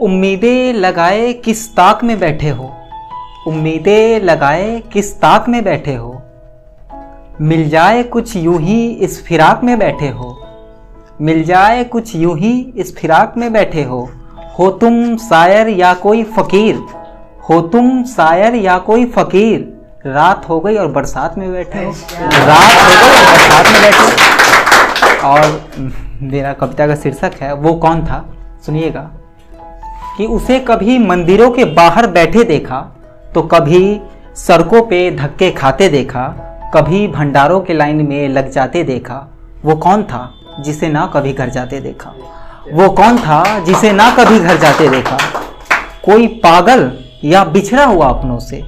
उम्मीदें लगाए किस ताक में बैठे हो, उम्मीदें लगाए किस ताक में बैठे हो, मिल जाए कुछ यूं ही इस फिराक में बैठे हो, मिल जाए कुछ यूं ही इस फिराक में बैठे हो तुम शायर या कोई फ़कीर, हो तुम शायर या कोई फ़कीर, रात हो गई और बरसात में बैठे हो, रात हो गई और बरसात में बैठे हो। और मेरा कविता का शीर्षक है वो कौन था, सुनिएगा कि उसे कभी मंदिरों के बाहर बैठे देखा, तो कभी सड़कों पे धक्के खाते देखा, कभी भंडारों के लाइन में लग जाते देखा। वो कौन था जिसे ना कभी घर जाते देखा, वो कौन था जिसे ना कभी घर जाते देखा। कोई पागल या बिछड़ा हुआ अपनों से,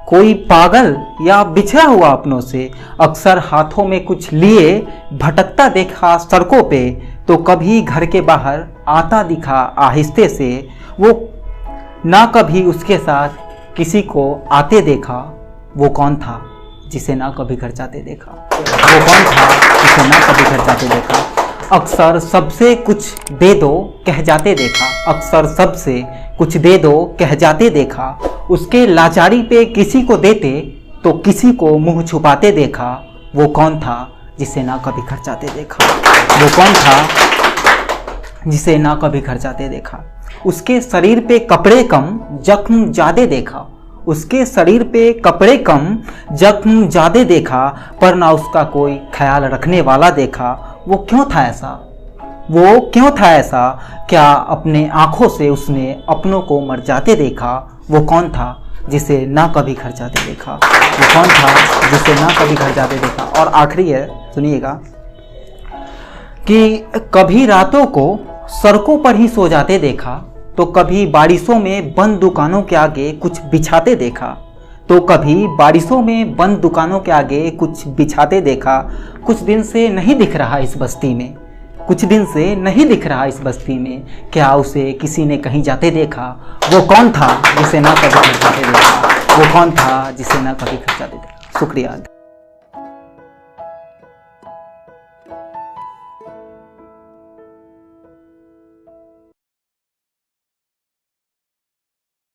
कोई पागल या बिछड़ा हुआ अपनों से, अक्सर हाथों में कुछ लिए भटकता देखा सड़कों पे, तो कभी घर के बाहर आता दिखा आहिस्ते से। वो ना कभी उसके साथ किसी को आते देखा। वो कौन था जिसे ना कभी घर जाते देखा, वो कौन था जिसे ना कभी घर जाते देखा। अक्सर सबसे कुछ दे दो कह जाते देखा, अक्सर सबसे कुछ दे दो कह जाते देखा। उसके लाचारी पे किसी को देते तो किसी को मुंह छुपाते देखा। वो कौन था जिसे ना कभी घर जाते देखा, वो कौन था जिसे ना कभी घर जाते देखा। उसके शरीर पे कपड़े कम जख्म ज्यादा देखा, उसके शरीर पे कपड़े कम जख्म ज्यादा देखा, पर ना उसका कोई ख्याल रखने वाला देखा। वो क्यों था ऐसा, वो क्यों था ऐसा, क्या अपने आँखों से उसने अपनों को मर जाते देखा। वो कौन था जिसे ना कभी घर जाते देखा, वो कौन था जिसे ना कभी घर जाते देखा। और आखिरी है, सुनिएगा कि कभी रातों को सड़कों पर ही सो जाते देखा, तो कभी बारिशों में बंद दुकानों के आगे कुछ बिछाते देखा, तो कभी बारिशों में बंद दुकानों के आगे कुछ बिछाते देखा। कुछ दिन से नहीं दिख रहा इस बस्ती में, कुछ दिन से नहीं दिख रहा इस बस्ती में, क्या उसे किसी ने कहीं जाते देखा। वो कौन था जिसे ना कभी घर जाते देखा, वो कौन था जिसे ना कभी घर जाते देखा। शुक्रिया।